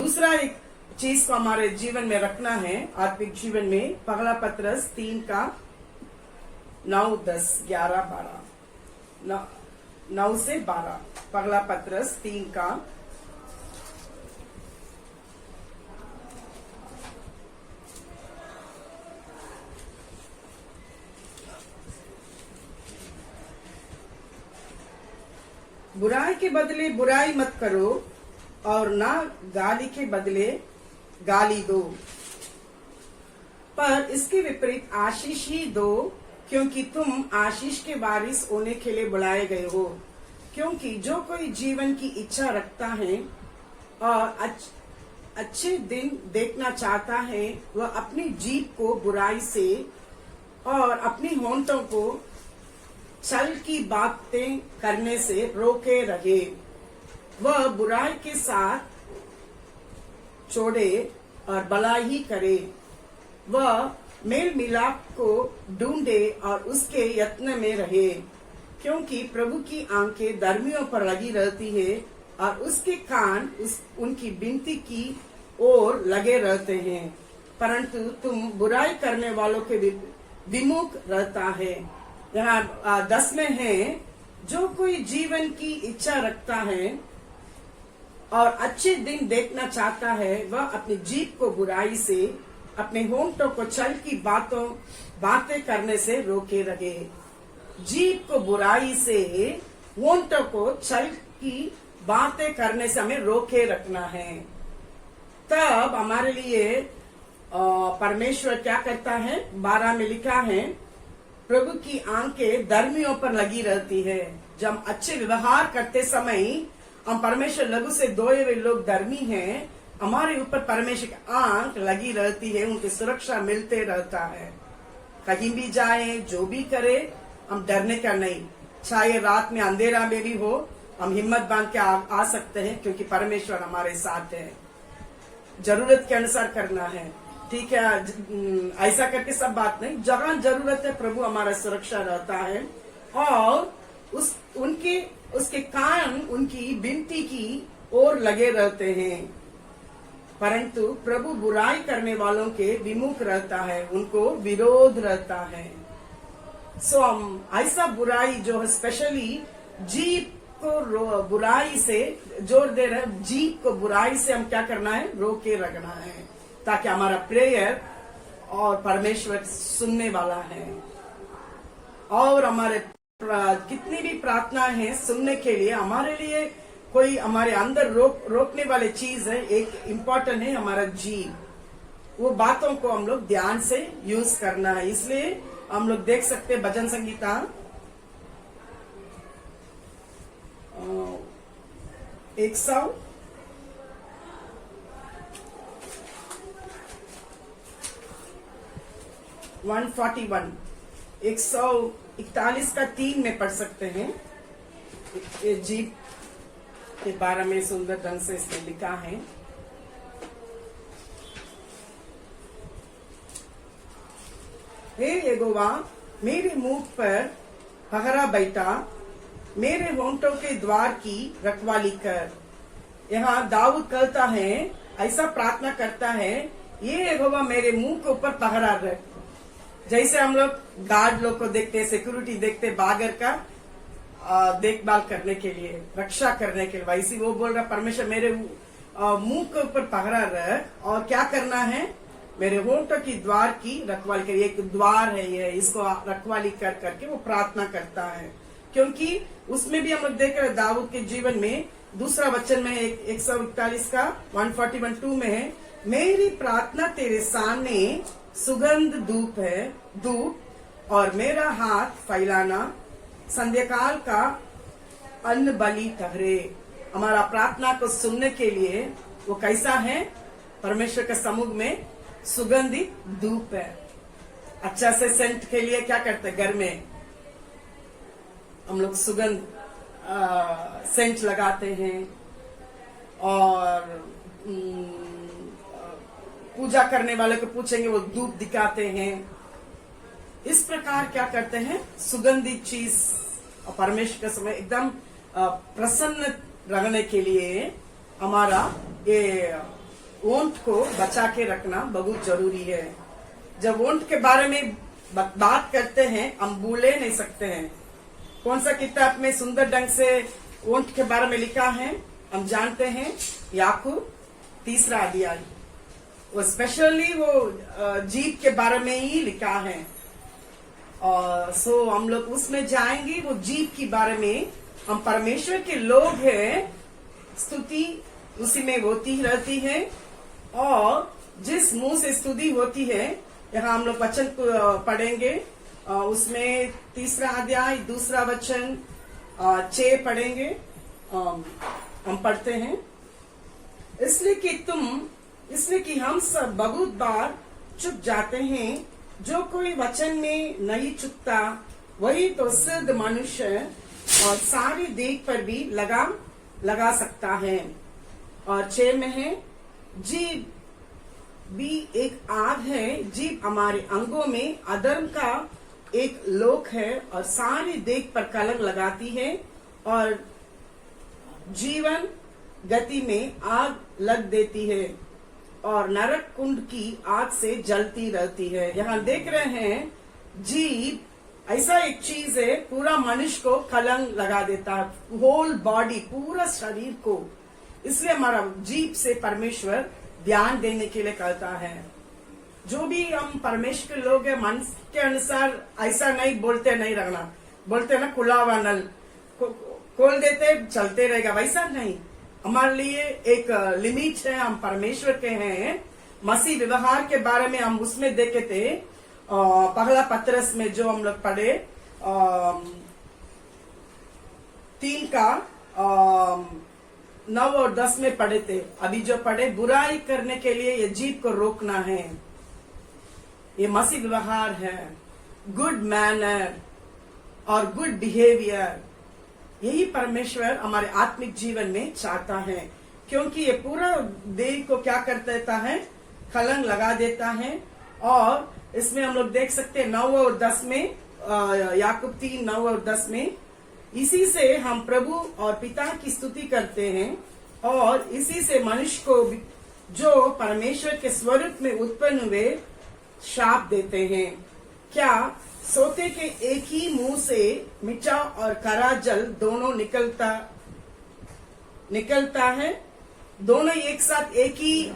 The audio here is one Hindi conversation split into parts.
दूसरा एक चीज को हमारे जीवन में रखना है, आत्मिक जीवन में। पगला पत्रस 3 का 9, 10, 11, 12, 9 से 12। पगला पत्रस 3 का 'बुराई के बदले बुराई मत करो और ना गाली के बदले गाली दो, पर इसके विपरीत आशीष ही दो, क्योंकि तुम आशीष के वारिस होने के लिए बुलाए गए हो। क्योंकि जो कोई जीवन की इच्छा रखता है और अच्छे दिन देखना चाहता है, वह अपनी जीभ को बुराई से और अपनी होंठों को छल की बातें करने से रोके रहे। वह बुराई के साथ छोड़े और भलाई ही करे। वह मेल मिलाप को ढूंढे और उसके यत्न में रहे, क्योंकि प्रभु की आंखें धर्मियों पर लगी रहती है और उसके कान उनकी विनती की ओर लगे रहते हैं। परंतु तुम बुराई करने वालों के विमुख रहता है। यहाँ 10 में है, जो कोई जीवन की इच्छा रखता है और अच्छे दिन देखना चाहता है, वह अपनी जीभ को बुराई से, अपने होंठों को छल की बातें करने से रोके रहे। जीभ को बुराई से, होंठों को छल की बातें करने से हमें रोके रखना है। तब हमारे लिए परमेश्वर क्या करता है? 12 में लिखा है, प्रभु की आंखें धर्मियों पर लगी रहती है। जब हम अच्छे व्यवहार करते समय हम परमेश्वर लघु से दोए हुए लोग धर्मी हैं, हमारे ऊपर परमेश्वर की आंख लगी रहती है, उनकी सुरक्षा मिलते रहता है। कहीं भी जाए, जो भी करे, हम डरने का नहीं। चाहे रात में अंधेरा में भी हो, हम हिम्मत बांध के आ सकते हैं, क्योंकि परमेश्वर हमारे साथ है। जरूरत के अनुसार करना है, ठीक है? ऐसा करके सब बात नहीं, जहां जरूरत है प्रभु हमारा सुरक्षा रहता है और उसके कान उनकी विनती की ओर लगे रहते हैं। परंतु प्रभु बुराई करने वालों के विमुख रहता है, उनको विरोध रहता है। सो हम ऐसा बुराई जो है, स्पेशली जीभ को बुराई से जोर दे रहे हैं, जीभ को बुराई से हम क्या करना है? रोके रखना है, ताकि हमारा प्रेयर और परमेश्वर सुनने वाला है। और हमारे कितनी भी प्रार्थना है सुनने के लिए, हमारे लिए कोई हमारे अंदर रोकने वाली चीज है, एक इम्पोर्टेंट है हमारा जीव। वो बातों को हम लोग ध्यान से यूज करना है। इसलिए हम लोग देख सकते हैं भजन संगीता 141 का 3 में पढ़ सकते हैं। ये जीभ के बारे में सुंदर ढंग से इसमें लिखा है। हे यहोवा, मेरे मुंह पर पहरा बैठा, मेरे होंठों के द्वार की रखवाली कर। यहाँ दाऊद कहता है, ऐसा प्रार्थना करता है, ये यहोवा मेरे मुंह के ऊपर पहरा रख। जैसे हम लोग गार्ड लोग को देखते, सिक्योरिटी देखते, बागर का देखभाल करने के लिए, रक्षा करने के लिए, वैसे वो बोल रहा परमेश्वर मेरे मुंह के ऊपर पहरा रख और क्या करना है? मेरे होंठों की द्वार की रखवाली कर। एक द्वार है ये, इसको रखवाली कर करके वो प्रार्थना करता है। क्योंकि उसमें भी हम लोग देख रहे दाऊद के जीवन में दूसरा वचन में 141 का 141:2 में है, मेरी प्रार्थना तेरे सामने सुगंध धूप है, धूप और मेरा हाथ फैलाना संध्याकाल का अन्न बलि ठहरे। हमारा प्रार्थना को सुनने के लिए वो कैसा है? परमेश्वर के सम्मुख में सुगंधित धूप है। अच्छा से सेंट के लिए क्या करते? घर में हम लोग सुगंध सेंट लगाते हैं और पूजा करने वाले को पूछेंगे, वो धूप दिखाते हैं। इस प्रकार क्या करते हैं? सुगंधित चीज और परमेश्वर के समय एकदम प्रसन्न रहने के लिए हमारा ये ओंठ को बचा के रखना बहुत जरूरी है। जब ओंठ के बारे में बात करते हैं हम भूले नहीं सकते हैं। कौन सा किताब में सुंदर ढंग से ओंठ के बारे में लिखा है हम जानते हैं, याकूब 3 अध्याय। वो स्पेशली वो जीभ के बारे में ही लिखा है। और सो हम लोग उसमें जाएंगे, वो जीभ के बारे में। हम परमेश्वर के लोग हैं, स्तुति उसी में होती रहती है, और जिस मुंह से स्तुति होती है, यहाँ हम लोग वचन पढ़ेंगे। उसमें 3 अध्याय 2 वचन 6 पढ़ेंगे। हम पढ़ते हैं, इसलिए कि हम सब बहुत बार चुप जाते हैं। जो कोई वचन में नहीं चुपता वही तो सिद्ध मनुष्य और सारी देख पर भी लगाम लगा सकता है। और 6 में है, जीभ भी एक आग है। जीभ हमारे अंगों में अधर्म का एक लोक है और सारी देख पर कलंक लगाती है और जीवन गति में आग लग देती है और नरक कुंड की आग से जलती रहती है। यहाँ देख रहे हैं, जीभ ऐसा एक चीज है, पूरा मनुष्य को कलंक लगा देता है, होल बॉडी, पूरा शरीर को। इसलिए हमारा जीभ से परमेश्वर ध्यान देने के लिए कहता है। जो भी हम परमेश्वर के लोग हैं, मन के अनुसार ऐसा नहीं बोलते नहीं रहना। बोलते ना खुला हुआ नल खोल देते चलते रहेगा, वैसा नहीं। हमारे लिए एक लिमिट है, हम परमेश्वर के हैं। मसीह व्यवहार के बारे में हम उसमें देखे थे, पहला पत्रस में जो हम लोग पढ़े 3 का 9 और 10 में पढ़े थे। अभी जो पढ़े, बुराई करने के लिए ये जीभ को रोकना है। ये मसीह व्यवहार है, गुड मैनर और गुड बिहेवियर। यही परमेश्वर हमारे आत्मिक जीवन में चाहता है, क्योंकि ये पूरा देह को क्या कर देता है, कलंक लगा देता है। और इसमें हम लोग देख सकते हैं 9 और 10 में, याकूब 3 9 और 10 में, इसी से हम प्रभु और पिता की स्तुति करते हैं और इसी से मनुष्य को जो परमेश्वर के स्वरूप में उत्पन्न हुए शाप देते हैं। क्या सोते के एक ही मुंह से मीठा और कड़ा जल दोनों निकलता है? दोनों एक साथ एक ही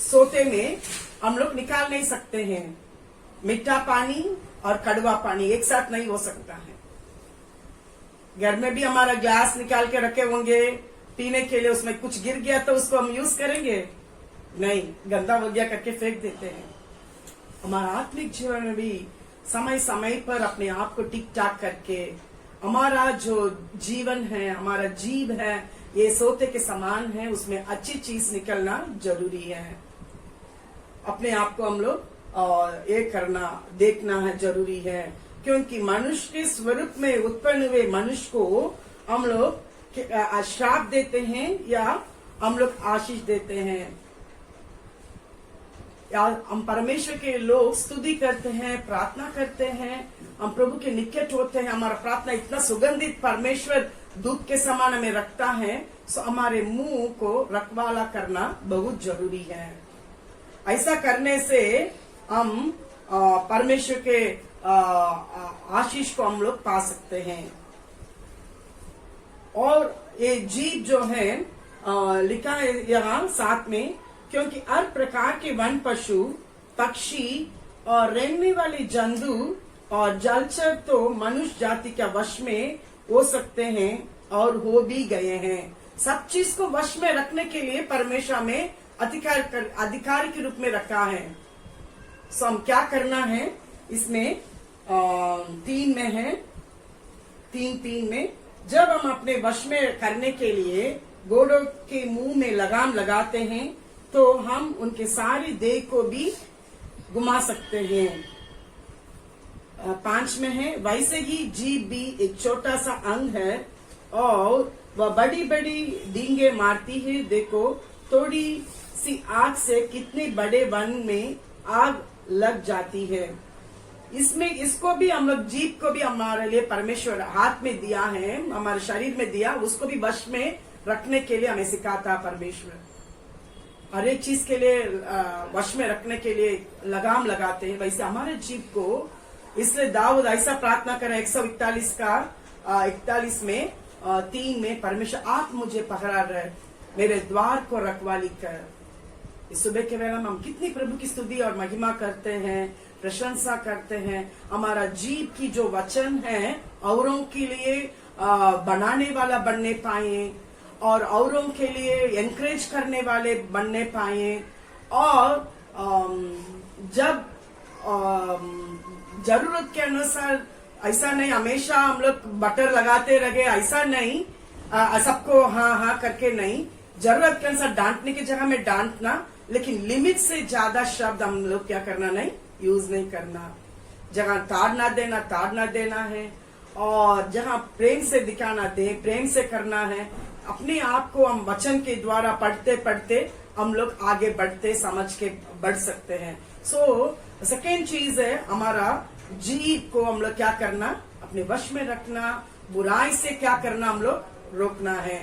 सोते में हम लोग निकाल नहीं सकते हैं। मीठा पानी और कड़वा पानी एक साथ नहीं हो सकता है। घर में भी हमारा ग्लास निकाल के रखे होंगे पीने के लिए, उसमें कुछ गिर गया तो उसको हम यूज करेंगे नहीं, गंदा हो गया करके फेंक देते हैं। हमारा आत्मिक जीवन में भी समय समय पर अपने आप को टिक टाक करके हमारा जो जीवन है, हमारा जीव है, ये सोते के समान है, उसमें अच्छी चीज निकलना जरूरी है। अपने आप को हम लोग ये करना देखना है जरूरी है, क्योंकि मनुष्य के स्वरूप में उत्पन्न हुए मनुष्य को हम लोग श्राप देते हैं या हम लोग आशीष देते हैं। या हम परमेश्वर के लोग स्तुति करते हैं, प्रार्थना करते हैं, हम प्रभु के निकट होते हैं। हमारा प्रार्थना इतना सुगंधित परमेश्वर दूध के समान हमें रखता है, सो हमारे मुंह को रखवाला करना बहुत जरूरी है। ऐसा करने से हम परमेश्वर के आशीष को हम लोग पा सकते हैं। और ये जीव जो है लिखा है यहाँ 7 में, क्योंकि हर प्रकार के वन पशु, पक्षी और रेंगने वाले जंतु और जलचर तो मनुष्य जाति के वश में हो सकते हैं और हो भी गए हैं। सब चीज को वश में रखने के लिए परमेश्वर में अधिकारी के रूप में रखा है। सो हम क्या करना है, इसमें 3 में है, 3:3 में, जब हम अपने वश में करने के लिए घोड़ों के मुंह में लगाम लगाते हैं तो हम उनके सारी देह को भी घुमा सकते हैं। 5 में है, वैसे ही जीभ भी एक छोटा सा अंग है और वह बड़ी बड़ी डींगे मारती है। देखो थोड़ी सी आग से कितने बड़े वन में आग लग जाती है। इसमें इसको भी हम लोग, जीभ को भी हमारे लिए परमेश्वर हाथ में दिया है, हमारे शरीर में दिया, उसको भी वश में रखने के लिए हमें सिखाता परमेश्वर। हर एक चीज के लिए वश में रखने के लिए लगाम लगाते हैं, वैसे हमारे जीव को। इसलिए दाऊद ऐसा प्रार्थना करें 141 का 41 में 3 में, परमेश्वर आप मुझे पकड़ा रहे, मेरे द्वार को रखवाली कर। इस सुबह के वेला में हम कितनी प्रभु की स्तुति और महिमा करते हैं, प्रशंसा करते हैं। हमारा जीव की जो वचन है औरों के लिए बनाने वाला बनने पाए और औरों के लिए एनकरेज करने वाले बनने पाए। और जब जरूरत के अनुसार, ऐसा नहीं हमेशा हम लोग बटर लगाते रहे, ऐसा नहीं सबको हाँ हाँ करके नहीं, जरूरत के अनुसार डांटने की जगह में डांटना, लेकिन लिमिट से ज्यादा शब्द हम लोग क्या करना नहीं, यूज नहीं करना। जगह ताड़ ना देना है, और जहां प्रेम से दिखाना दे, प्रेम से करना है। अपने आप को हम वचन के द्वारा पढ़ते पढ़ते हम लोग आगे बढ़ते समझ के बढ़ सकते हैं। सो सेकेंड चीज है हमारा जीव को हम लोग क्या करना, अपने वश में रखना, बुराई से क्या करना हम लोग रोकना है।